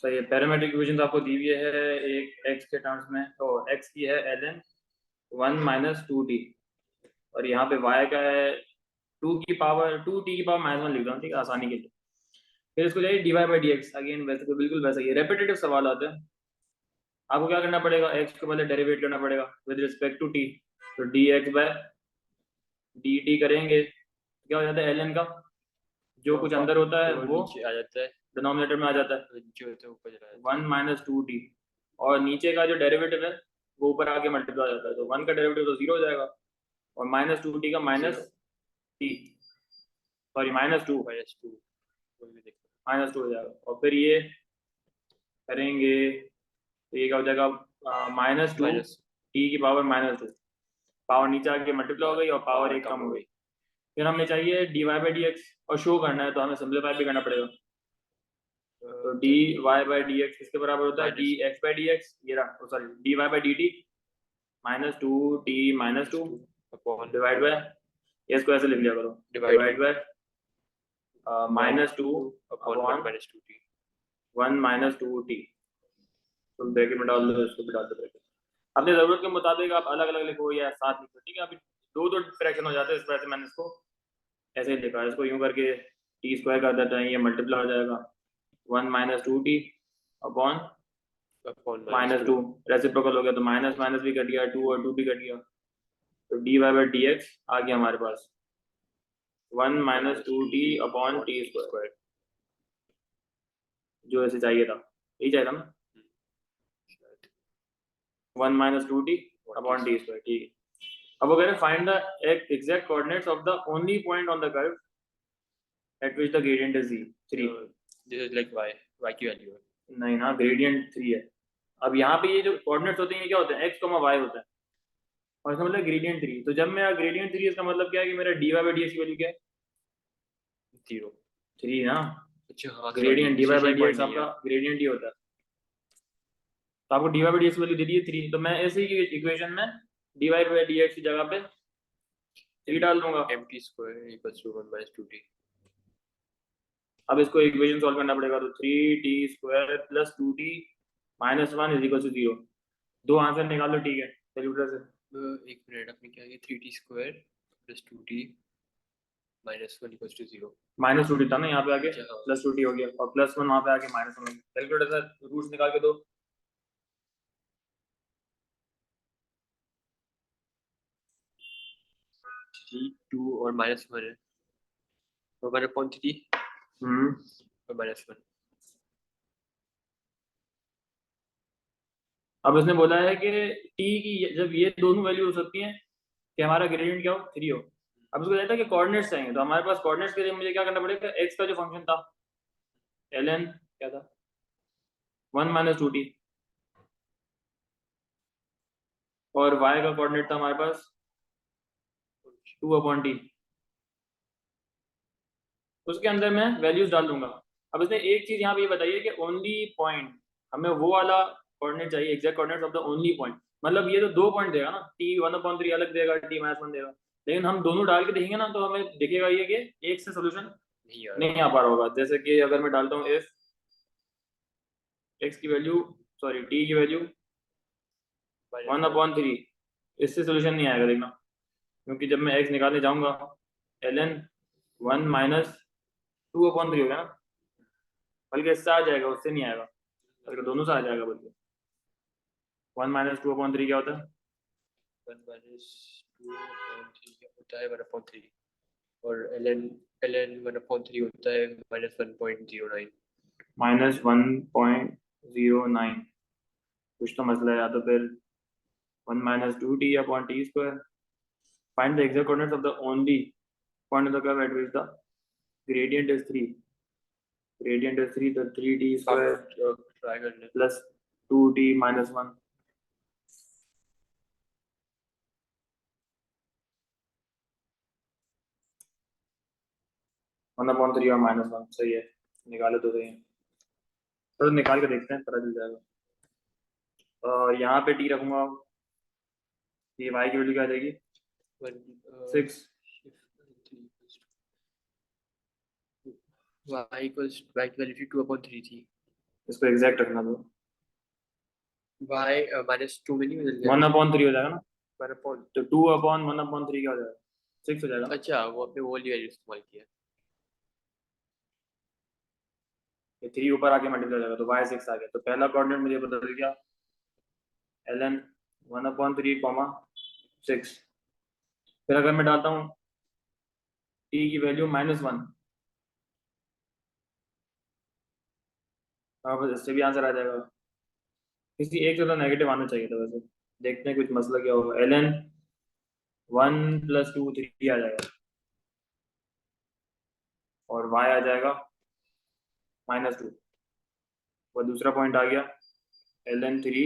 सही है। Parametric equation आपको दी हुई है एक एक्स के टर्म्स में, तो एक्स की है ln 1 - 2t, और यहाँ पे y का है 2t की पावर -1 लिख दो, ठीक है, आसानी के लिए। फिर इसको जाइए dy/dx, अगेन वैसे तो बिल्कुल वैसा ही रेपिटेटिव सवाल आते हैं। आपको क्या करना पड़ेगा, x को पहले डेरिवेट करना पड़ेगा विद रिस्पेक्ट टू t, तो dx/dt करेंगे, क्या हो जाता है ln का जो कुछ अंदर होता है वो नीचे आ जाता है, डिनोमिनेटर में आ जाता है, जो होता है ऊपर चला जाता 1 - 2t, और नीचे का जो डेरिवेटिव है वो ऊपर आके मल्टीप्लाई हो जाता है, तो 1 का डेरिवेटिव तो 0 हो जाएगा, और -2t का माइनस टी, सॉरी -2 -2 हो जाएगा, और फिर ये करेंगे तो ये क्या हो जाएगा -2 टी की पावर -2, पावर नीचे आके मल्टीप्लाई हो गई और पावर एक कम हो गई। फिर हमें चाहिए dy/dx, और शो करना है तो हमें सिंपलीफाई भी करना पड़ेगा, तो dy/dx किसके बराबर होता है, dx/dx, ये रहा, sorry dy/dt -2t -2 divide by, इसको ऐसे लिख लिया करो, डिवाइड बाय -2 अपॉन 1 - 2t, तो ब्रैकेट में डाल दो, इसको भी डाल दो ब्रैकेट। अपनी जरूरत के मुताबिक आप अलग अलग लिखो या साथ लिखो, ठीक है। अभी दो फ्रैक्शन हो जाते हैं, इस वजह से मैंने इसको ऐसे ही लिखा है। इसको यूं करके t² कर देते हैं, ये मल्टीप्लाई हो जाएगा 1 - 2t अपॉन -2, रेसिप्रोकल हो गया तो माइनस माइनस भी कट गया, 2 और 2 भी कट गया, तो dy/dx आ गया हमारे पास 1 - 2t अपॉन t², जो ऐसे चाहिए था, यही चाहिए था ना, 1 - 2t अपॉन t², ठीक है। अब वो कह रहे हैं find the exact coordinates of the only point on the curve eight which the gradient is 3, like y की वैल्यू है, नहीं ना, ग्रेडियंट 3 है। अब यहाँ पे ये जो कोऑर्डिनेट्स होते हैं ये क्या होते हैं, x, y होता है, और इसका मतलब ग्रेडियंट 3, तो जब मेरा ग्रेडियंट 3 इसका मतलब क्या है कि मेरा dy/dx की वैल्यू क्या है, 0, 3 ना। अच्छा हाँ ग्रेडियंट dy/dx आपका ग्रेडियंट ही होता है, तो आपको dy/dx की वैल्यू दे दी है 3, तो मैं ऐसे ही इक्वेशन में dy/dx की जगह पे 3 डाल दूंगा। mt² = 1 - 2t, अब इसको इक्वेशन सॉल्व करना पड़ेगा, तो 3t² + 2t -1 = 0, दो आंसर निकाल लो, ठीक है, कैलकुलेटर से। एक मिनट, आपने क्या किया, 3t² + 2t -1 = 0, -2t था ना यहाँ पे आके, +2t हो गया, और +1 वहाँ पे आके -1 हो गया, कैलकुलेटर से रूट्स निकाल के दो। 3 2 और -1 है, तो 1/3 और -1, अब इसने बोला है कि t की जब ये दोनों वैल्यू हो सकती हैं कि हमारा ग्रेडियंट क्या हो, 3 हो। अब इसको कहता है कि कोऑर्डिनेट्स चाहिए, तो हमारे पास कोऑर्डिनेट्स के लिए मुझे क्या करना पड़ेगा, x का जो फंक्शन था ln क्या था, 1 - 2t, और y का कोऑर्डिनेट था हमारे पास 2/t, उसके अंदर मैं वैल्यूज डाल दूंगा। अब इसने एक चीज यहाँ पे ये बताइए कि ओनली पॉइंट, हमें वो वाला कोऑर्डिनेट चाहिए, exact coordinate of the only point, मतलब ये तो 2 पॉइंट देगा ना, t 1/3 अलग देगा, t -1 देगा, लेकिन हम दोनों डाल के देखेंगे ना तो हमें दिखेगा ये कि एक से सोल्यूशन नहीं आ पा रहा होगा। जैसे कि अगर मैं डालता हूँ इफ x की वैल्यू, सॉरी t की वैल्यू 1/3, इससे सोल्यूशन नहीं आएगा, देखना, क्योंकि जब मैं x निकालने जाऊंगा ln 1 - 2/3 होगा ना, बल्कि इससे आ जाएगा, उससे नहीं आएगा, बल्कि दोनों से आ जाएगा, बल्कि 1 - 2/3 क्या होता है, 1 - 2/3 होता है 1/3, और ln 1/3 होता है -1.09, -1.09, कुछ तो मसला है, या तो फिर 1 - 2t/t², find the exact coordinates of the only point of the curve at which the gradient is 3, gradient is 3, तो 3t² ट्राई कर ले, plus 2t - 1, (1/3 और -1) सही है, निकाले तो सही है, तो निकाल के देखते हैं, पता चल जाएगा। और यहाँ पे t रखूंगा, ये y की वैल्यू क्या आ जाएगी, 6, y की वैल्यू 2/3 थी, इसको एग्जैक्ट रखना दो। y -2 में नहीं बदल गया? 1/3 हो जाएगा ना, 1/, तो 2/1/3 क्या हो जाएगा? 6 हो जाएगा। अच्छा वो आपने वो वाली वैल्यू इस्तेमाल किया। ये 3 ऊपर आके मल्टीप्लाई हो जाएगा, तो y6 आ गया। तो पहला कोऑर्डिनेट मुझे बदल गया, ln 1/3, 6। फिर अगर मैं डालता हूँ t की वैल्यू -1, अब इससे भी आंसर आ जाएगा। किसी एक से तो नेगेटिव आना चाहिए था वैसे। देखते हैं कुछ मसला क्या होगा। ln 1 + 2 3 आ जाएगा, और y आ जाएगा -2। और दूसरा पॉइंट आ गया ln 3,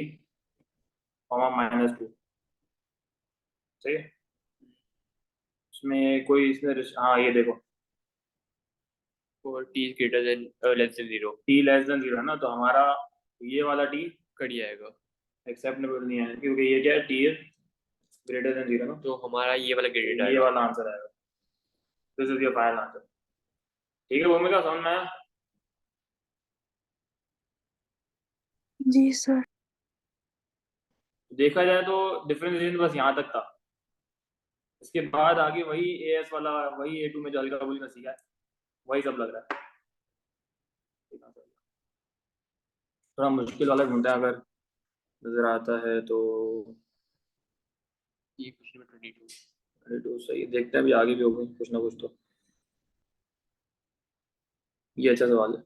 -2। सही है। इसमें कोई हाँ ये देखो, और t greater than less than 0 t <0 है ना, तो हमारा ये वाला t कट जाएगा। एक्सेप्टेबल नहीं है, क्योंकि ये क्या है, t इज ग्रेटर देन 0 ना, तो हमारा ये वाला ग्रेडेड ये आएगा। वाला आंसर आएगा। This is your final answer. ठीक है, वो मेरे समझ में आया। जी सर। देखा जाए तो डिफरेंशिएशन बस यहाँ तक था, इसके बाद आगे वही एएस वाला, वही A2 में जो हल्का फुल्का सीखा है, वही सब लग रहा है। थोड़ा मुश्किल वाला ढूंढते हैं, अगर नजर आता है तो। ये क्वेश्चन नंबर 22। अरे तो सही, देखते हैं अभी आगे भी होगा कुछ ना कुछ तो। ये अच्छा सवाल है।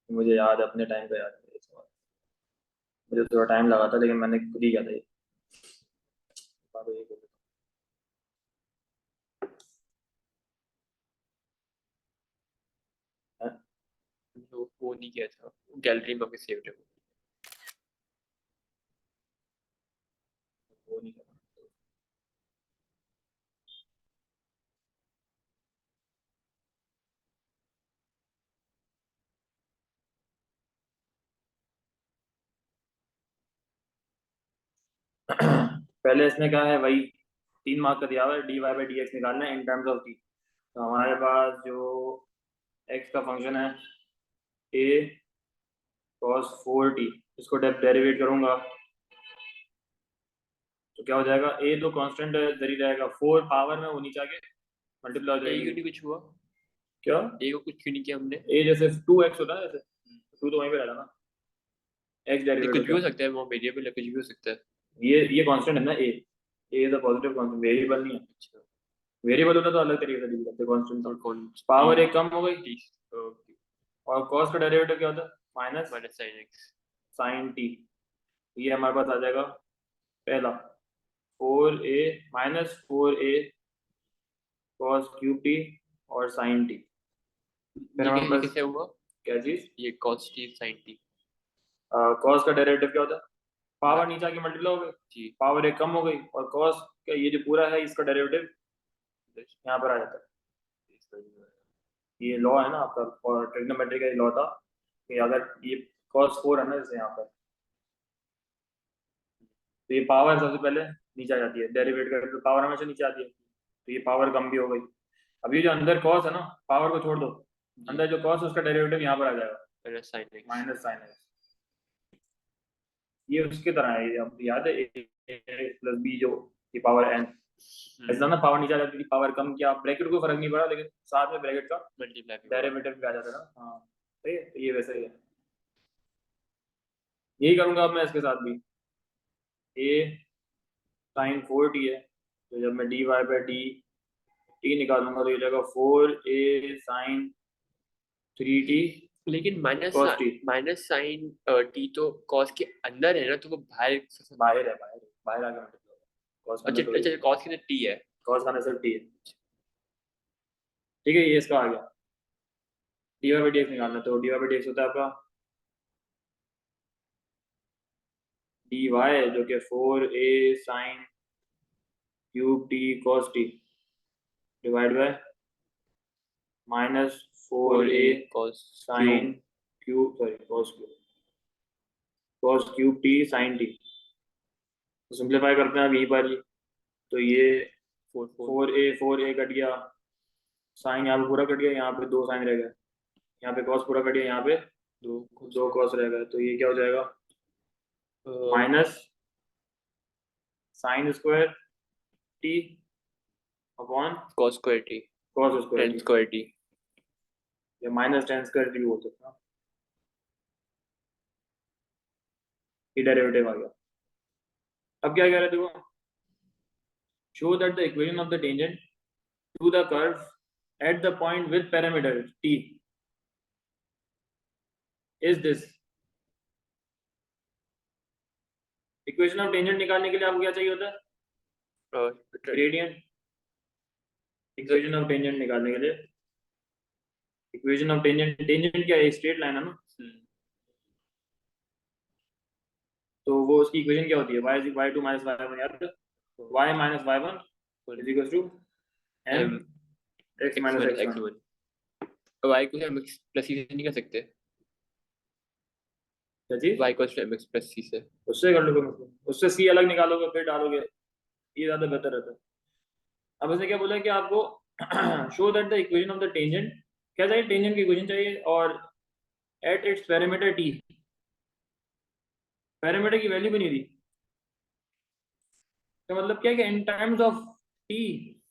मुझे याद है, अपने टाइम पे याद है ये सवाल। मुझे थोड़ा टाइम लगा था, लेकिन मैंने खुद ही किया था ये। हाँ, तो ये कर लेता हूँ। हैं? वो नहीं किया था, गैलरी में सेव्ड है। वो नहीं करना। पहले इसमें क्या है, वही 3 मार्क का दिया हुआ है, dy/dx निकालना है इन टर्म्स ऑफ t। तो हमारे पास जो x का फंक्शन है a cos 4t, इसको डेरिवेट करूंगा तो क्या हो जाएगा, a तो कांस्टेंट जरी रहेगा, 4 पावर में वो नीचे आके मल्टीप्लाई हो ए क्यों जाएगी। नहीं कुछ हुआ? क्या ए को कुछ क्यों नहीं किया हमने? a जैसे 2x होता है, जैसे 2 तो वहीं पे रहता ना, x नहीं डेरिवेट कुछ हो भी गया। हो सकता है, वो वेरिएबल है, कुछ भी हो सकता है। ये कांस्टेंट है ना, a is a positive constant, variable नहीं है। अच्छा। वेरिएबल होता तो अलग तरीके से लिख सकते, कांस्टेंट और था। कौन? पावर एक कम हो गई, टी और cos का डेरिवेटिव क्या होता है, minus minus sine X. Sine T. ये हमारे पास आ जाएगा पहला 4a -4a cos cube T और साइन टी। फिर हमारे ये पास कैसे हुआ? क्या चीज, ये cos t sin t। cos का डेरिवेटिव क्या होता है, पावर नीचे आके मल्टीप्लाई हो गई, जी। पावर एक कम हो गई, और cos का ये जो पूरा है इसका डेरिवेटिव यहाँ पर आ जाता है। ये लॉ है ना आपका, और ट्रिग्नोमेट्री का ये लॉ था कि अगर ये cos 4 है ना जैसे यहाँ पर, तो ये पावर सबसे पहले नीचे आ जाती है, डेरिवेट करके तो पावर हमेशा नीचे आती है, तो ये पावर कम भी हो गई। अभी जो अंदर कॉस है ना, पावर को छोड़ दो, अंदर जो कॉस है उसका डेरिवेटिव यहाँ पर आ जाएगा, minus sine x. Minus sine x. ये उसकी तरह है, ये आपको याद है a+b जो ये पावर n, ऐसा ना पावर नीचे आ जाती थी, पावर कम किया, ब्रैकेट को फर्क नहीं पड़ा, लेकिन साथ में ब्रैकेट का मल्टीप्लाई डेरिवेटिव भी आ जाता था। हाँ सही है, तो ये वैसे ही है। यही करूंगा अब मैं इसके साथ भी। a sin 4t है, तो जब मैं dy/d t निकालूंगा तो ये जाएगा 4a sin 3t लेकिन cos t। Minus sine T तो cos के अंदर है ना, तो वो बाहर बाहर है, बाहर आके मल्टीप्लाई होगा, cos का अच्छा अंदर थोड़ी, अच्छा, cos के अंदर t है। cos का अंदर सिर्फ t है। ठीक है, ये इसका आ गया। dy/dx निकालना है, तो dy/dx होता है आपका dy, जो कि 4a sin cube t cos t divide by -4a cos sin cube, sorry cos cube t sin t। तो सिंप्लीफाई करते हैं अब यहीं पर ही, तो ये 4a कट गया, साइन यहाँ पे पूरा कट गया, यहाँ पे 2 साइन रह गए, यहाँ पे कॉस पूरा कट गया, यहाँ पे 2 कॉस रह गए, तो ये क्या हो जाएगा minus sign square T upon cos square t cos square tan T, square t या माइनस टेन स्क्वायर टी बोल सकते हैं, ये डेरिवेटिव आ गया। अब क्या कह रहे थे वो, show that the equation of the tangent to the curve at the point with parameter t is this. Equation of tangent निकालने के लिए आपको क्या चाहिए होता है, ग्रेडियंट। इक्वेशन ऑफ टेंजेंट निकालने के लिए, इक्वेशन ऑफ टेंजेंट, टेंजेंट क्या है, स्ट्रेट लाइन है ना, तो वो उसकी इक्वेशन क्या होती है, y2 माइनस y1, याद है, y minus y1 is equal to m x minus x1। y को हम प्लस c से नहीं कर सकते, क्या चीज, y को mx प्लस c से, उससे कर लोगे, मतलब उससे c अलग निकालोगे फिर डालोगे, ये ज्यादा बेहतर रहता है। अब इसने क्या बोला है कि आपको show that the equation of the tangent, क्या चाहिए, टेंजेंट की इक्वेशन चाहिए, और at its parameter t, parameter की वैल्यू भी नहीं दी, तो मतलब क्या है कि इन टर्म्स ऑफ t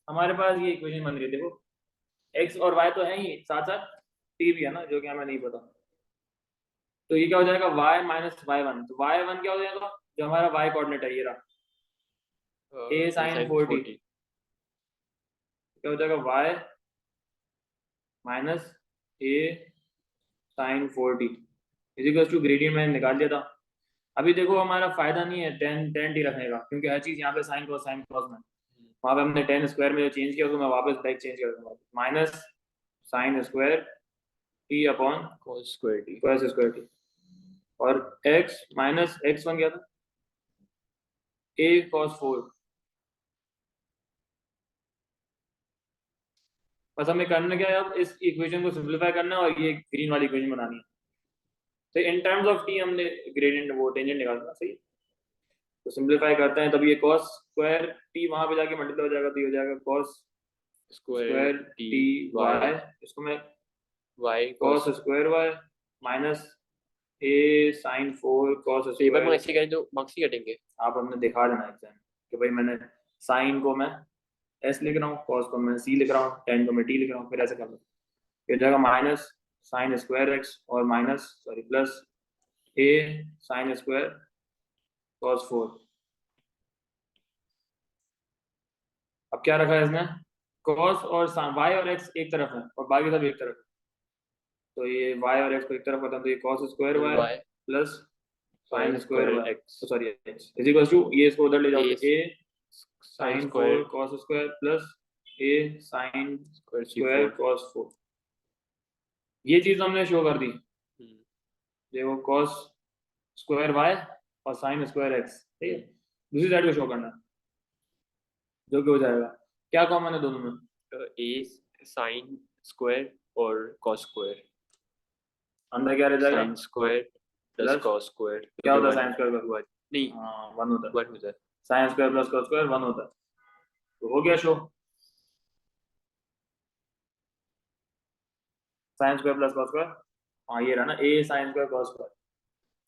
हमारे पास ये इक्वेशन बन रही है, देखो x और y तो है ही, साथ साथ t भी है ना, जो कि हमें नहीं पता, तो ये क्या हो जाएगा y माइनस y1, तो y1 क्या हो जाएगा, जो हमारा y कोऑर्डिनेट है ये रहा, a sin 4t, क्या हो जाएगा y minus a sin 4t is equal to gradient मैंने निकाल दिया था। अभी देखो हमारा फायदा नहीं है टेन टी रखने का, क्योंकि हर चीज यहाँ पे साइन कॉस में, वहां पे हमने टेन स्क्वायर में जो चेंज किया उसको मैं वापस बैक चेंज कर दूंगा, minus sign square T upon cos square t cos square T, और x माइनस x1 क्या था, a cos 4। बस हमें करना क्या है, अब इस इक्वेशन को सिंपलीफाई करना है और ये ग्रीन वाली इक्वेशन बनानी है, तो इन टर्म्स ऑफ टी हमने ग्रेडियंट वो टेंजेंट निकालना, सही, तो सिंपलीफाई करते हैं, तब ये cos स्क्वायर टी वहां पे जाके मल्टीप्लाई हो जाएगा, तो ये हो जाएगा cos स्क्वायर टी y, इसको मैं y cos square y minus a sin 4 cos paper में स्क्वायर, ऐसे करें तो मार्क्स ही कटेंगे। आप हमने दिखा देना एग्जाम कि भाई मैंने साइन को मैं s लिख रहा हूँ, cos को मैं c लिख रहा हूँ, tan को मैं t लिख रहा हूँ, फिर ऐसे कर लो, ये हो जाएगा माइनस साइन स्क्वायर x और minus sorry plus a sin square cos 4। अब क्या रखा है इसने, cos और y और x एक तरफ है और बाकी सब एक तरफ है, तो ये y और x को एक तरफ करता हूं, तो ये cos square y plus sin square y sorry x is equal to, ये इसको उधर ले जाओ, a sin 4 cos square plus a sin square cos 4, ये चीज हमने शो कर दी, देखो cos स्क्वायर y और sin स्क्वायर x, ठीक है, दूसरी साइड को शो करना है, जो कि हो जाएगा, क्या कॉमन है दोनों में, a sin स्क्वायर और cos स्क्वायर, अंदर क्या रह जाएगा, sin square plus Plus cos square, क्या होता है साइन स्क्वायर का, नहीं हाँ 1 होता है, 1 होता है, sine square plus cos square 1 होता है, तो हो गया show, sine square plus cos square, हाँ ये रहा ना a sine square cos square,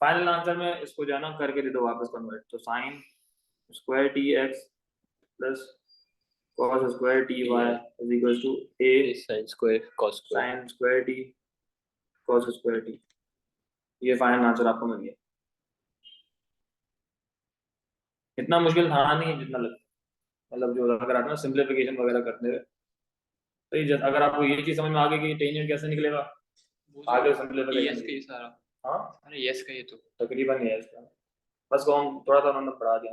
final answer में इसको जाना करके दे दो वापस कन्वर्ट, तो sine square T X plus cos square T Y is equal to a sin square cos square, sine square T cos square T, ये final answer आपको मिल गया। इतना मुश्किल था नहीं जितना लगता, मतलब जो अगर आप ना सिंप्लीफिकेशन वगैरह करते हुए, तो ये अगर आपको ये चीज समझ में आ गई कि टेंजेंट कैसे निकलेगा, आगे सिंप्लीफिकेशन yes का ये सारा, हाँ अरे yes का ये तो तकरीबन ये है इसका, बस को हम थोड़ा सा उन्होंने पढ़ा दिया,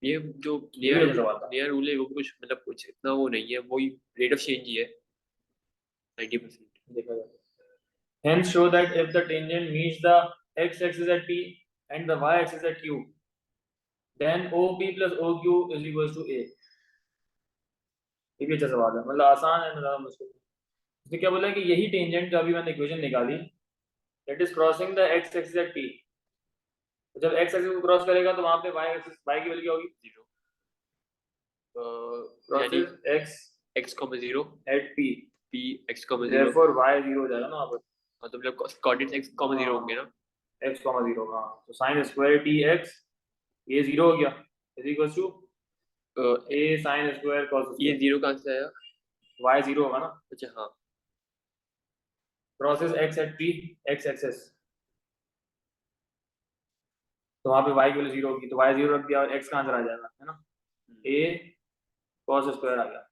ये जो ये भी सवाल था, नियर रूल है वो कुछ मतलब कुछ इतना वो नहीं है, वही रेट ऑफ चेंज ही है 90%। देखा जाए, hence show that if the tangent meets the x-axis at p and the y-axis at q, then OP plus OQ is equals to a। ये भी अच्छा सवाल है, मतलब आसान है ना, ज़्यादा मुश्किल है। इसने क्या बोला है कि यही टेंजेंट जो अभी मैंने इक्वेशन निकाली, that is crossing the x axis at t, जब x एक्सिस को क्रॉस करेगा तो वहां पे y एक्सिस, y की वैल्यू क्या होगी 0, crosses x x, 0 at P, p x, 0 therefore Y zero हो जाएगा ना वहाँ पर, मतलब कोऑर्डिनेट्स x, 0 होंगे ना। एक्स कॉमा जीरो, हाँ तो साइन स्क्वायर टी एक्स, ये जीरो हो गया, is equal to A sine square cos ये 0 कहाँ से आया? वाई जीरो होगा ना, अच्छा हाँ, process X at P X axis, तो वहाँ पे वाई की वैल्यू जीरो होगी, तो वाई जीरो रख दिया और एक्स का आंसर आ जाएगा, है ना, ए कॉस स्क्वायर आ गया,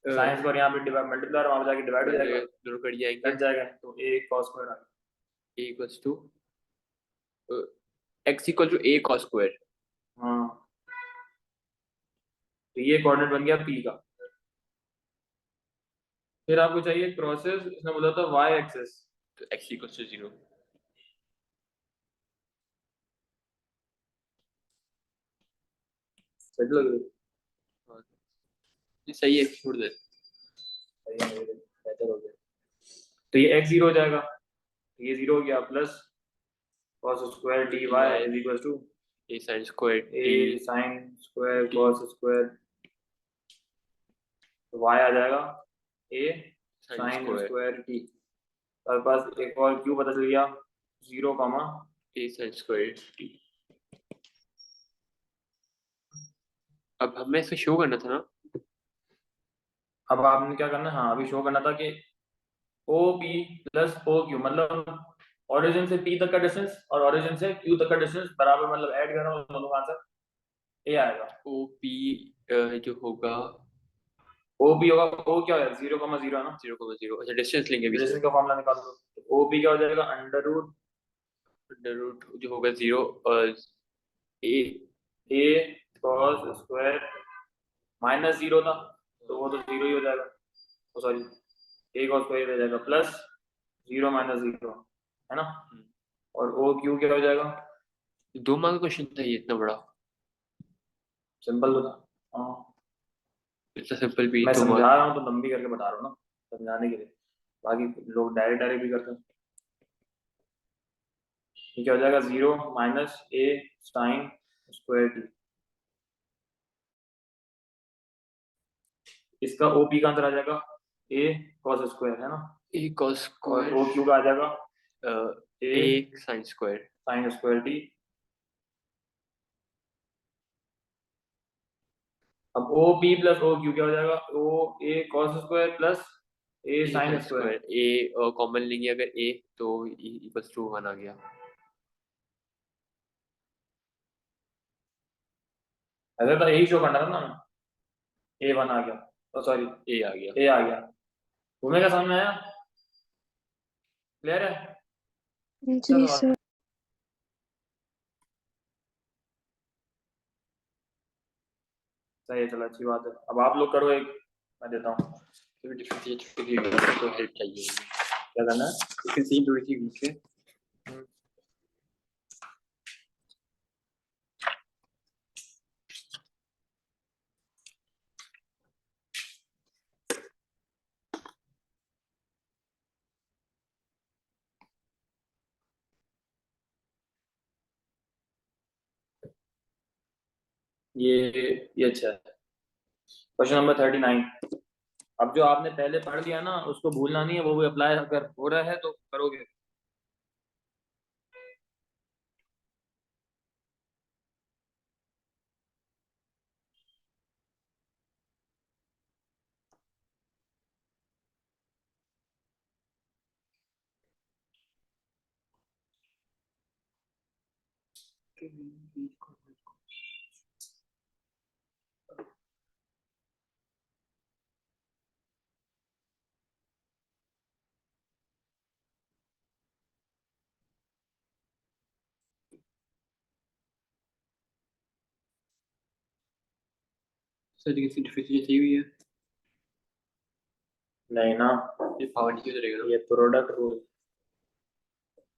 साइन स्क्वायर यहाँ पे डिवाइड मल्टीप्लाई वहाँ पे जाके डिवाइड हो जाएगा, दोनों कट जाएंगे, कट जाएगा, तो ए कॉस स्क्वायर आ गया, a equals to x equal to a cos square. हाँ तो ये कोऑर्डिनेट बन गया पी का। फिर आपको चाहिए प्रोसेस, इसने बोला था वाई एक्सेस, तो x इक्वल्स टू 0। सही लग रही हाँ, ये सही है, छोड़ दे। है, बेहतर हो गया, तो ये एक्स जीरो हो जाएगा, तो ये जीरो हो गया, plus cos square D Y is equal to a sin square A t sine square t cos square, तो y आ जाएगा A sin sine square square T, हमारे पास एक और क्यू पता चल गया, zero comma a sin square t। अब हमें इसे शो करना था ना। अब आपने क्या करना है, हाँ अभी शो करना था कि O P plus O Q, मतलब ओरिजिन से पी तक का डिस्टेंस और ओरिजिन से क्यू तक का डिस्टेंस बराबर, मतलब ऐड कर रहा हूँ दोनों का आंसर ए आएगा, ओ पी जो होगा ओ पी होगा, ओ क्या है, जीरो कॉमा जीरो है ना, 0,0। अच्छा डिस्टेंस लेंगे अभी से। डिस्टेंस का फॉर्मूला निकाल दो, ओ पी क्या हो जाएगा, अंडर रूट अंडर रूट जो होगा 0 और a A cos square minus zero था, तो वो तो जीरो ही हो जाएगा, सॉरी ए कॉस स्क्वायर हो जाएगा प्लस जीरो माइनस जीरो, है ना, और ओ क्यू क्या हो जाएगा, 2 मार्क का क्वेश्चन था ये, इतना बड़ा, सिंपल तो था, हाँ इतना सिंपल भी मैं 2 समझा मार्क। रहा हूँ तो लंबी करके बता रहा हूँ ना, समझाने के लिए, बाकी लोग डायरेक्ट डायरेक्ट भी करते हैं, ये क्या हो जाएगा, जीरो माइनस ए साइन स्क्वायर टी, इसका ओ पी का आंसर आ जाएगा ए कॉस स्क्वायर, है ना, a cos और स्क्वायर ओ क्यू का आ जाएगा a ए sin स्क्वायर। साइन स्क्वायर टी, अब O P plus O Q क्या हो जाएगा, O A cos square plus a a sine sin square, square a common लेंगे अगर a तो इक्वल्स टू 1 आ गया। ऐसा तो यही शो करना था ना, ए वन आ गया, तो सॉरी a आ गया। ए आ गया, घूमेगा समझ में आया, क्लियर है, अच्छा जी सवाल, सर। सही है, चलो अच्छी बात है, अब आप लोग करो एक, मैं देता हूँ, तो डिफरेंशिएट तो हेल्प चाहिए, क्या करना है, डिफरेंशिएट थोड़ी सी वीक है। ये अच्छा है, क्वेश्चन नंबर 39, अब जो आपने पहले पढ़ लिया ना उसको भूलना नहीं है, वो भी अप्लाई अगर हो रहा है तो करोगे, सर लेकिन डिफरेंशिएट चाहिए हुई है, नहीं ना, ये पावर नहीं क्यों रहेगा ना। ये प्रोडक्ट रूल,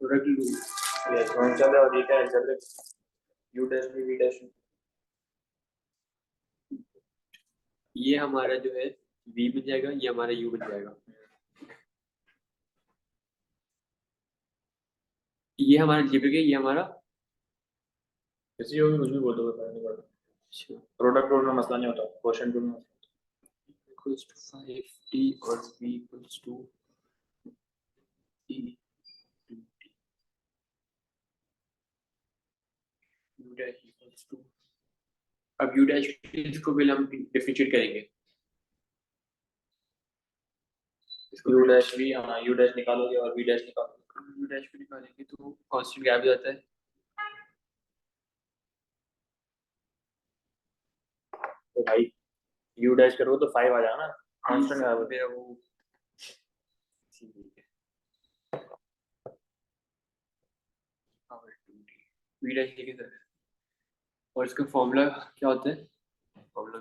प्रोडक्ट ये चल और ये क्या है, चल U dash B V dash, ये हमारा जो है v बन जाएगा, ये हमारा u बन जाएगा, ये हमारा जेबी ये हमारा किसी को भी कुछ भी बोल दो, पता नहीं पड़ता, प्रोडक्ट रूल में मसला नहीं होता, क्वेश्चन रूल में equals to 5t or v equals to e to t. u dash equals to, अब u dash इसको पहले हम डिफरेंशिएट करेंगे, यू डैश भी, हाँ यू डैश निकालोगे और वी डैश निकालोगे, u dash को निकालेंगे तो कांस्टेंट गायब हो जाता है, तो भाई यू डैश करो तो 5 आ जाना, कांस्टेंट गायब हो मेरा वो v dash लिखे सर, और इसका फॉर्मूला क्या होता है, फॉर्मूला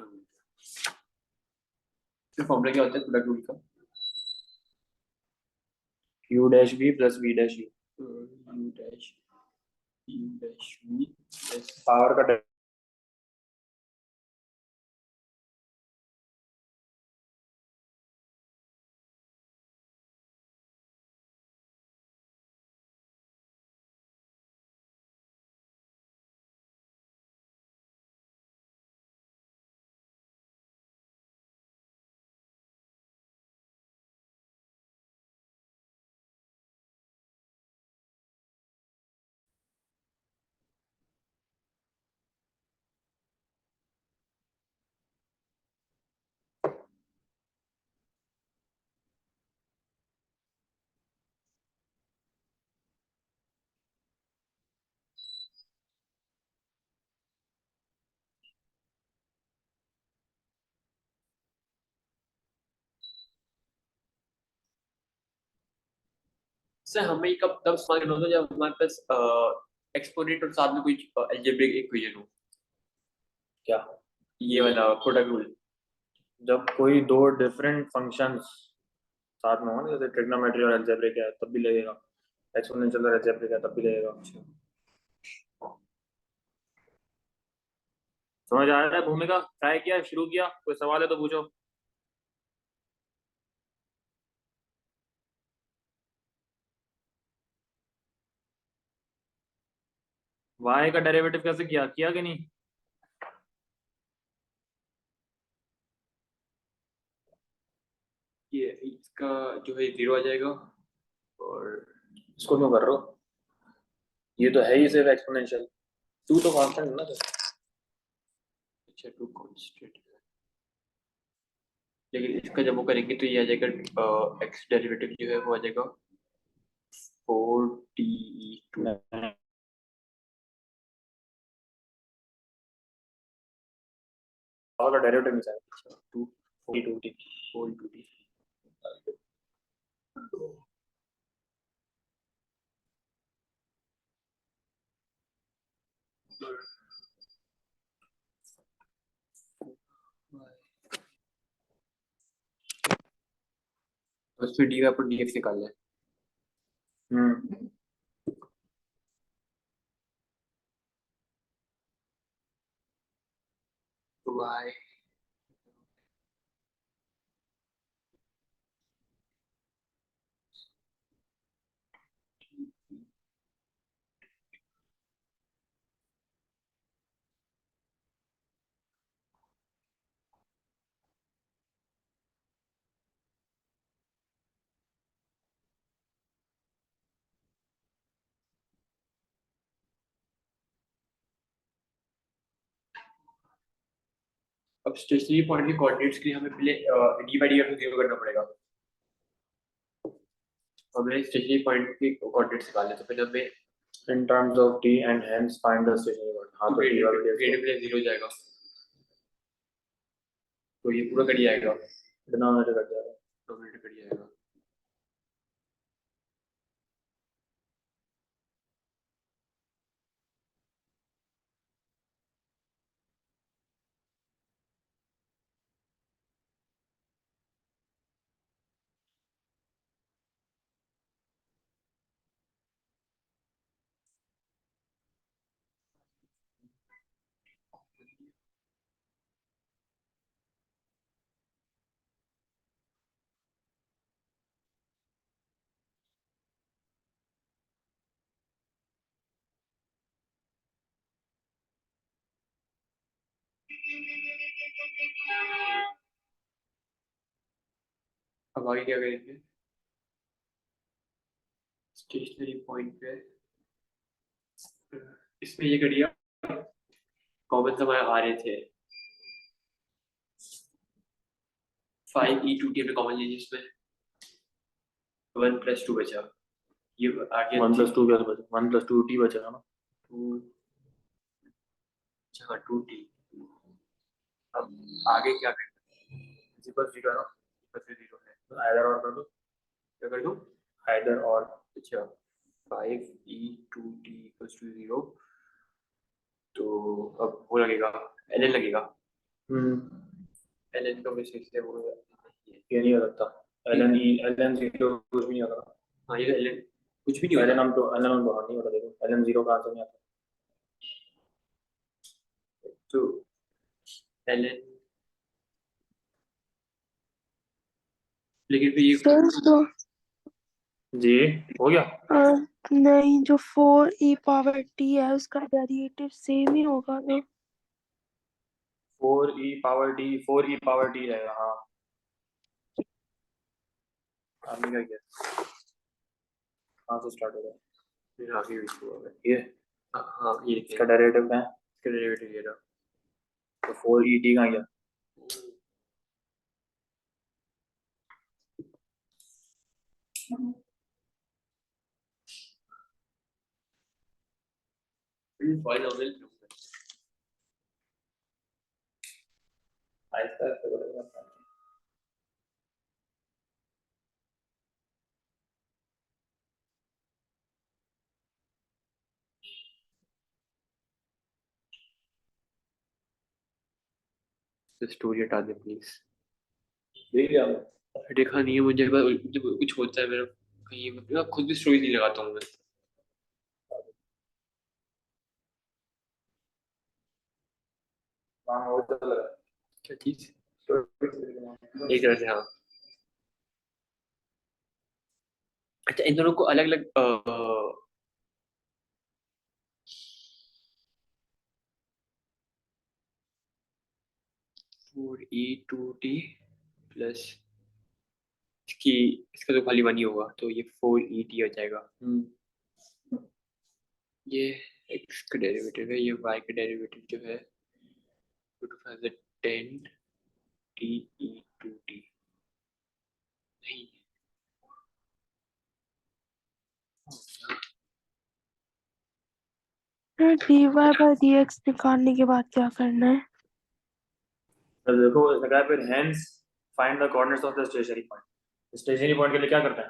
क्या होता है प्रोडक्ट रूल का, यू डैश भी plus V dash U, u dash v plus power का सर हमें कब तब इस्तेमाल करना होता है जब हमारे पास एक्सपोनेंट और साथ में कोई अलजेब्रिक इक्वेशन हो, क्या, ये वाला प्रोडक्ट रूल, जब कोई दो डिफरेंट फंक्शंस साथ में हो ना, जैसे ट्रिग्नोमेट्री और अलजेब्रिक है तब भी लगेगा, एक्सपोनेंशियल और अलजेब्रिक है तब भी लगेगा। समझ आ रहा है भूमिका, ट्राई किया, शुरू किया, कोई सवाल है तो पूछो। वाई का डेरिवेटिव कैसे किया, किया कि नहीं? ये इसका जो है 0 आ जाएगा, और इसको क्यों कर रहे हो, ये तो है ही सिर्फ एक्सपोनेंशियल, टू तो कांस्टेंट है ना सर। अच्छा 2 कांस्टेंट, लेकिन इसका जब वो करेंगे तो ये आ जाएगा एक्स डेरिवेटिव जो है वो आ जाएगा 4t2, पावर का डेरिवेटिव नहीं चाहिए, 2 टी टू टी। 4t, तो उसमें डी वाई पर dx निकालना है, हम्म, तो y अब स्टेशनरी पॉइंट के कोऑर्डिनेट्स के लिए हमें पहले डी बाई डी को 0 करना पड़ेगा, हमें स्टेशनरी पॉइंट के कोऑर्डिनेट्स निकालने, तो पहले हमें in terms of T and hence find the stationary point, हाँ तो टी वाई ग्रेड प्लस 0 हो जाएगा, तो ये पूरा कट जाएगा, डिनोमिनेटर कट जाएगा। डोमिनेटर कट जाएगा, अब आगे क्या करेंगे? स्टेशनरी पॉइंट पे इसमें ये करिए, कॉमन हमारे आ रहे थे 5e2t हमने कॉमन ले लिया, इसमें 1 + 2 बचा, ये आ गया 1 + 2 क्या बचा? 1 + 2 टी बचेगा ना। 2, अच्छा 2t। अब आगे क्या करें? इसी पर जी करो, बस 0 है, तो आइदर और कर दो, क्या कर दूं? आइदर और। अच्छा 5e2t = 0, तो अब वो लगेगा, ln लगेगा, ln का वैसे इसलिए वो ये नहीं हो सकता, ln 0 कुछ भी नहीं होगा। हाँ ये ln कुछ भी नहीं ln होता। हम तो ln हम बाहर नहीं होता, देखो ln 0 का आंसर नहीं आता। तो ln, लेकिन फिर ये सर तो जी हो गया। नहीं, जो 4e⁻t है उसका डेरिवेटिव सेम ही होगा ना। 4e⁻t रहेगा, हाँ। आपने क्या किया? कहाँ से स्टार्ट होगा? फिर आगे भी हुआ है। ये हाँ ये देखिए, इसका डेरिवेटिव क्या है? इसका डेरिवेटिव ये रहा। तो 4et कहाँ गया? पॉलिनॉमियल आहिस्ता आहिस्ता करेगा। स्टोरी हटा दे प्लीज। देख लिया हमने। देखा नहीं है मुझे, बस जब कुछ होता है मेरा कहीं, मैं खुद भी स्टोरी नहीं लगाता हूँ मैं। हाँ वो चल रहा है। क्या चीज? तो एक तरह से हाँ। अच्छा इन दोनों को अलग अलग 4e2t प्लस इसकी, इसका तो खाली 1 ही होगा, तो ये 4et हो जाएगा। ये x का डेरिवेटिव है, ये y का डेरिवेटिव जो है 10te2t नहीं। dy/dx निकालने के बाद क्या करना है? तो देखो इसने कहा फिर hence find the coordinates of the stationary point. Stationary point के लिए क्या करते हैं?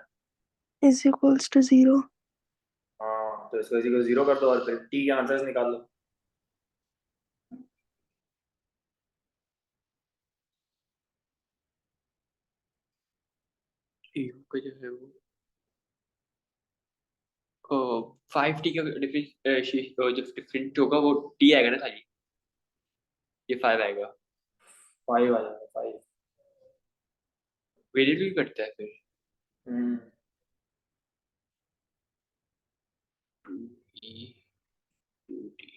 = 0। हाँ तो इसको इसी को 0 कर दो और फिर टी के आंसर्स निकाल लो। u का जो है वो 5t का डिफरेंस, जो डिफरेंट होगा वो t आएगा ना खाली, ये 5 आएगा। 5 आ जाएगा 5। वेरिएबल भी करता है फिर हम्म 2e2t।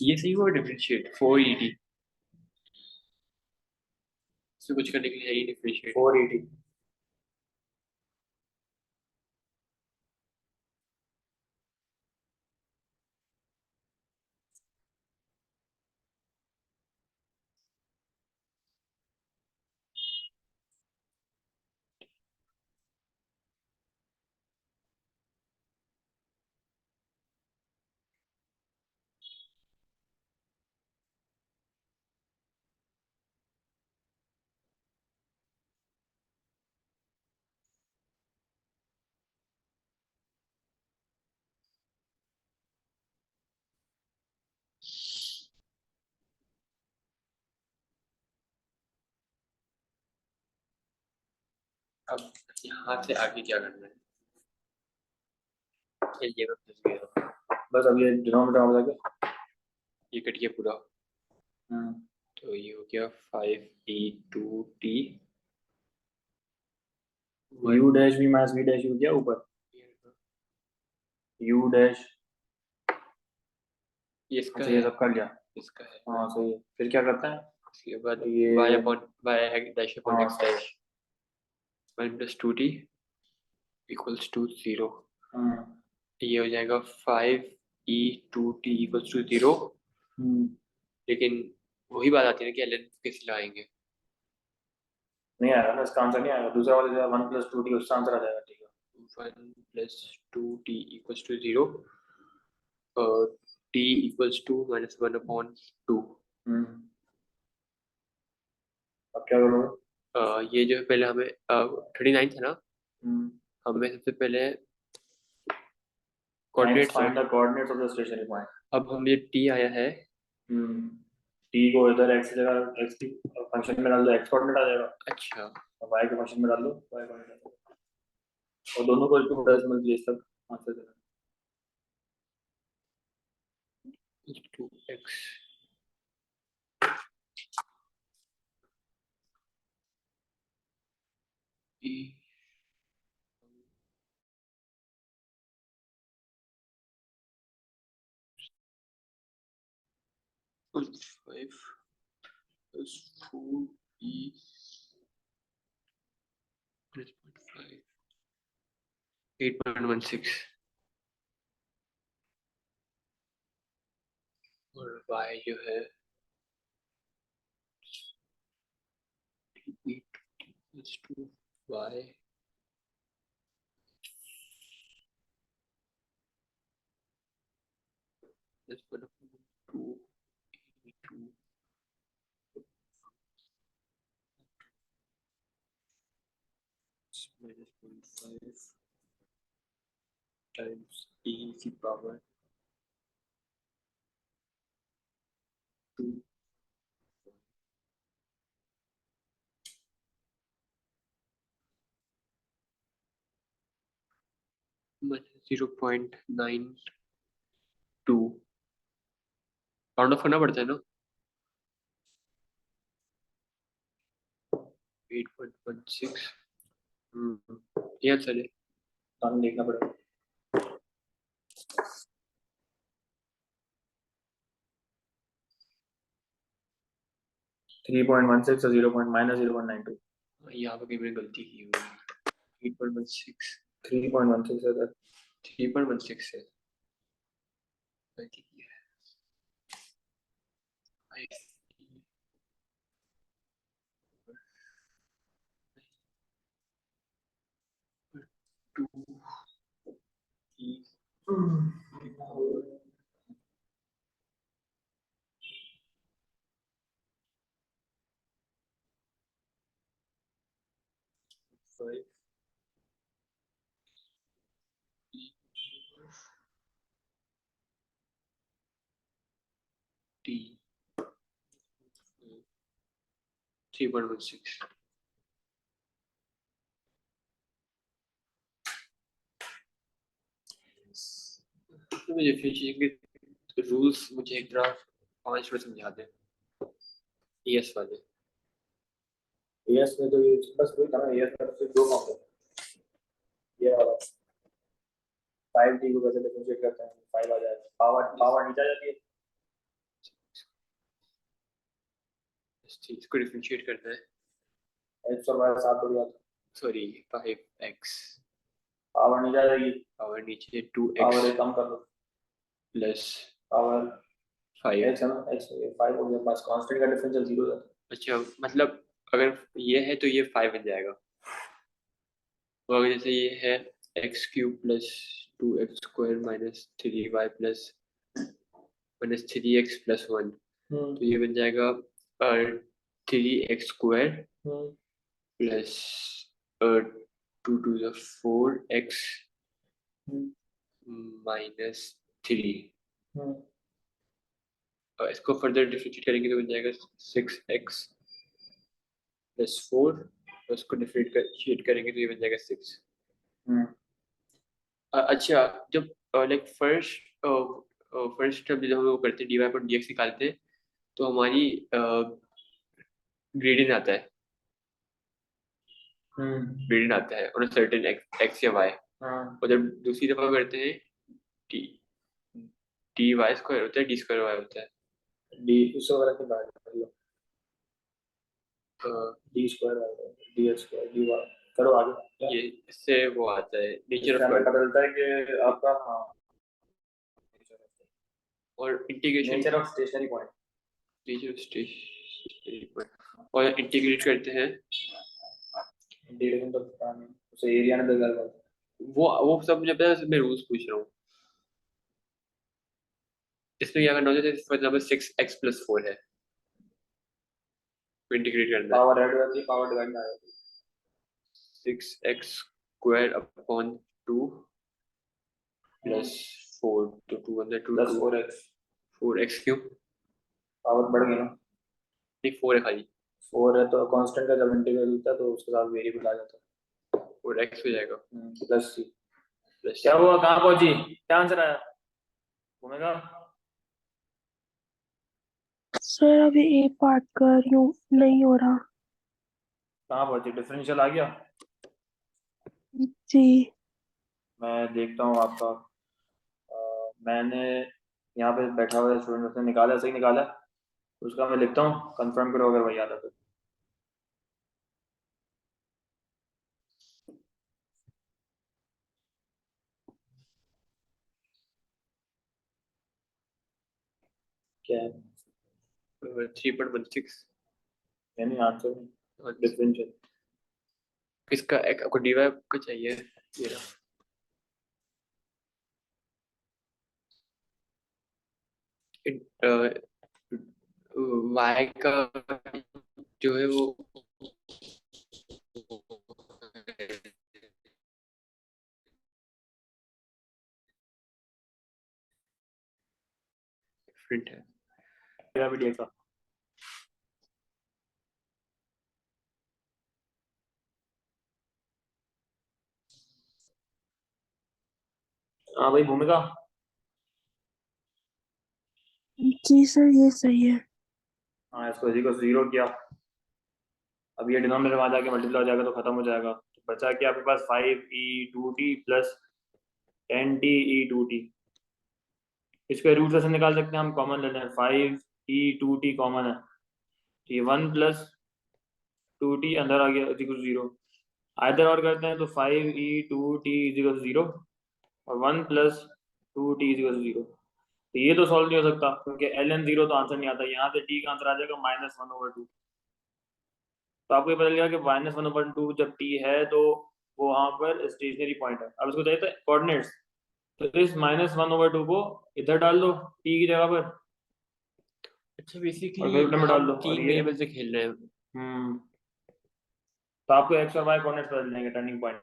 ये सही हुआ डिफरेंशिएट 4et, इसमें कुछ करने के लिए है ही डिफरेंशिएट। 4et। अब यहाँ से आगे क्या करना है? ये मैं फंस गया। बस अब ये डिनोमिनेटर हो जाएगा। ये कट गया पूरा, तो ये हो गया 5e2t U dash V minus V dash U क्या ऊपर यू डैश। ये इसका अच्छा ये है, सब कर लिया। इसका है। हाँ सही है। फिर क्या करता है? इसके बाद ये y upon y dash upon हाँ। x dash 1 plus 2t equals to 0। ये हो जाएगा 5e2t equals to 0। लेकिन वही बात आती है ना कि ln कैसे लगाएंगे। नहीं आएगा ना, इसका आंसर नहीं आएगा। दूसरा वाला जो 1 plus 2t उसका आंसर आ जाएगा। ठीक है 1 plus 2t equals to 0 और t equals to minus 1 upon 2। अब क्या करोगे? ये जो है पहले हमें 39 था ना, हमें सबसे पहले coordinates find the coordinates of the stationary point. अब हम ये t आया है, टी को इधर x की जगह x की फंक्शन में डाल दो, x कोऑर्डिनेट आ जाएगा। अच्छा और y के फंक्शन में डाल दो, y कोऑर्डिनेट। और दोनों को इक्वल डेसिमल प्लेस तक आंसर देना। 2x e 5 plus 4e plus 0.5 8.16 और y जो है 8 plus 2y plus 1 upon 2 2 minus 0.5 times e की पावर 2 minus 0.92 राउंड ऑफ करना पड़ता है ना 8.16 ये आंसर है। सामने देखना पड़ेगा। 3.16 और 0. minus 0.92 यहाँ पे कहीं मैंने गलती की हुई 8.16 3.16 है सर। 3.16 है गलती की है। 2 e 5 t 3.16 तो मुझे डिफरेंशिएशन के रूल्स मुझे एक बार 5 मिनट समझा दे एस वाले। एस में तो ये बस वही था ना, एस में सिर्फ दो फॉर्म है। ये वाला 5t को कैसे डिफरेंशिएट करते हैं? 5 आ जाएगा, पावर नीचे आ जाती है। इसको डिफरेंशिएट करना है, x और y साथ हो जाता है। सॉरी 5x पावर नीचे आ जाएगी, पावर नीचे पावर 2x एक कम कर दो, प्लस पावर 5 x है ना, x 5 हो गया, बस कांस्टेंट का डिफरेंशियल 0 हो जाता है। अच्छा मतलब अगर ये है तो ये 5 बन जाएगा, और अगर जैसे ये है X cube plus 2x square minus 3y plus minus 3x plus 1 तो ये बन जाएगा 3x square plus 2 to the 4x माइनस 3। इसको फर्दर डिफरेंशिएट करेंगे तो बन जाएगा 6x प्लस 4 तो उसको डिफरेंशिएट करेंगे तो ये बन जाएगा 6। हम्म अच्छा, जब लाइक फर्स्ट स्टेप जब हम वो करते हैं dy पर dx निकालते हैं तो हमारी ग्रेडियंट आता है और सर्टेन x या y। हाँ और जब दूसरी दफा करते हैं डी वाई स्क्वायर होता है, डी स्क्वायर वाई होता है। डी उससे वाला के बाद अ, d square d x square D y करो आगे। ये इससे वो आता है नेचर इससे ऑफ हमें कर्व पता चलता है कि आपका हाँ और integration nature of stationary point nature of stationary और इंटीग्रेट करते हैं। इंटीग्रेशन तो पता नहीं उसे एरिया ने दे कर वो सब मुझे पता है, मैं रूल्स पूछ रहा हूँ। इसमें क्या करना होता है, फॉर एग्जांपल 6x + 4 है, इंटीग्रेट करना है। पावर ऐड होती है पावर डिवाइड ना होती 6x² अपॉन 2 प्लस 4 तो 2 अंदर 2 plus 2 4x 4x cube power बढ़ गई ना नहीं 4 है खाली 4 है तो कांस्टेंट का जब इंटीग्रल होता है तो उसके साथ वेरिएबल आ जाता है 4x हो जाएगा प्लस c प्लस क्या हुआ कहाँ पहुंची क्या आंसर आया घूमेगा सर अभी ए पार्ट कर रही हूँ, नहीं हो रहा। कहाँ पहुंची डिफरेंशियल आ गया जी मैं देखता हूँ आपका मैंने यहाँ पे बैठा हुआ स्टूडेंट उसने निकाला सही निकाला उसका मैं लिखता हूँ कंफर्म करो अगर वही आता तो क्या है 3.16 यानी आंसर डिफरेंशियल किसका आपको dy का चाहिए ये रहा। y का जो है वो डिफरेंट है। ग्रेविटी का हाँ भाई भूमिका जी सर ये सही है। हाँ इसको इसी को 0 किया अब ये डिनोमिनेटर वहां जाके मल्टीप्लाई हो जाएगा तो खत्म हो जाएगा तो बचा कि आपके पास 5e2t प्लस 10te2t इसके रूट से निकाल सकते हैं हम कॉमन लेते हैं 5e2t कॉमन है तो ये 1 प्लस 2t अंदर आ गया इक्वल 0 आइदर और करते हैं तो 5e2t इक्वल 0 और 1 प्लस 2t इक्वल 0 तो ये तो सॉल्व नहीं हो सकता क्योंकि ln 0 तो आंसर नहीं आता यहाँ से t का आंसर आ जाएगा -1/2 तो आपको ये पता चलेगा कि -1/2 जब t है तो वो वहां पर स्टेशनरी पॉइंट है अब इसको चाहिए था कोऑर्डिनेट्स तो इस -1/2 को इधर डाल दो t की जगह पर अच्छा और बेसिकली कैलकुलेटर में डाल दो और तीन ये वेरिएबल से खेल रहे हैं। तो आपको x और y कोऑर्डिनेट्स पता चलेंगे टर्निंग पॉइंट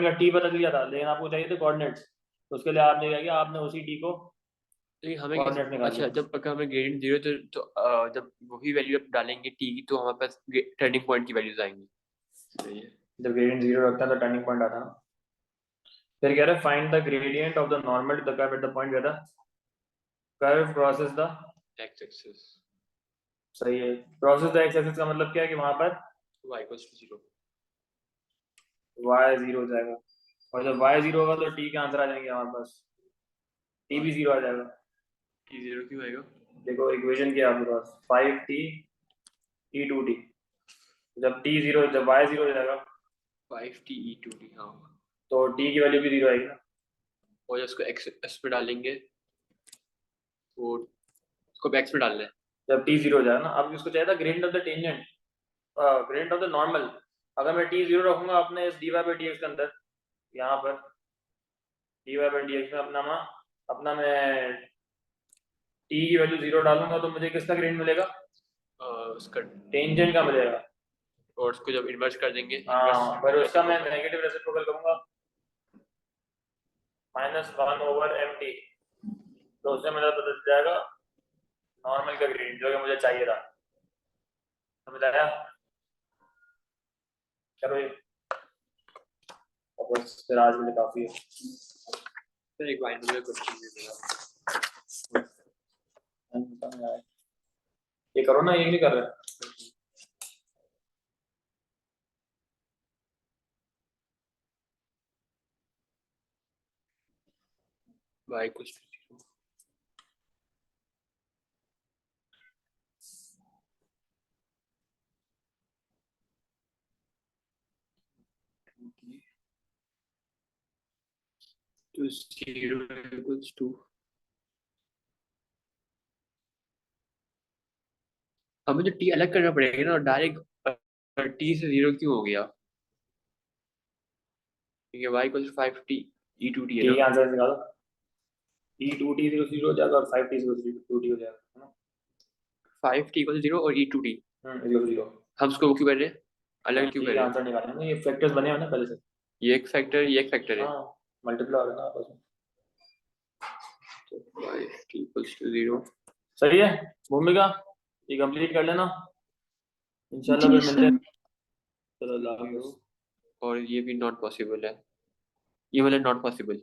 का t पता चल गया था लेकिन आपको चाहिए थे कोऑर्डिनेट्स तो उसके लिए आपने क्या किया आपने उसी t को लेकिन हमें कोऑर्डिनेट निकाल अच्छा लिया जब अगर हमें ग्रेडियंट 0 तो जब वही वैल्यू आप डालेंगे t की तो हमारे पास टर्निंग पॉइंट की वैल्यूज आएंगी। सही है। जब ग्रेडियंट 0 रखता है तो टर्निंग पॉइंट आता है ना फिर कह रहे हैं find the gradient of the normal to the curve at the point where the curve crosses the x axis सही है क्रॉसेस द एक्स एक्सिस का मतलब क्या है कि वहां पर y = 0 y 0 हो जाएगा और जब y 0 होगा तो t के आंसर आ जाएंगे हमारे पास t भी 0 आ जाएगा t 0 क्यों आएगा? देखो इक्वेशन क्या है आपके पास 5t e2t जब t 0 जब y 0 हो जाएगा 5t e2t हाँ तो t की वैल्यू भी 0 आएगी ना और जब उसको x पे डालेंगे तो उसको x पे डालना है। जब t 0 हो जाएगा ना अब इसको चाहिए था gradient of the tangent gradient of the normal अगर मैं t 0 रखूंगा अपने इस dy by dx के अंदर यहाँ पर dy by dx में अपना मैं t की वैल्यू 0 डालूंगा तो मुझे किसका ग्रेडियंट मिलेगा उसका टेंजेंट का मिलेगा और उसको जब इन्वर्स कर देंगे हाँ पर उसका मैं नेगेटिव रेसिप्रोकल करूंगा -1/mt तो उससे मेरा पता चल जाएगा नॉर्मल का ग्रेडियंट जो कि मुझे चाहिए था समझ आया चलो ये और बस फिर आज के लिए काफी है। फिर एक बाइनोमियल क्वेश्चन भी मिला। ये करो ना, ये नहीं कर रहे। y equals to 0 to 0 equals to, हमें तो t अलग करना पड़ेगा ना, डायरेक्ट t से 0 क्यों हो गया? क्योंकि y equals to 5t e2t है ठीक है, ना। आंसर निकालो। e2t 0 हो जाएगा और 5t 0 2t हो जाएगा, है ना। 5t equals 0 और e2t 0 हम उसको क्यों कर रहे हैं, अलग क्यों कर रहे हैं? आंसर निकालना है, ये फैक्टर्स बने हैं ना पहले से। ये एक फैक्टर है। हाँ, मल्टीप्लाई हो रहा है ना आपस में। तो 5t equals to 0। सही है भूमिका, ये कंप्लीट कर लेना इंशाल्लाह, जी फिर मिलते हैं। सर। चलो अल्लाह हाफिज़। और ये भी नॉट पॉसिबल है, ये वाला नॉट पॉसिबल।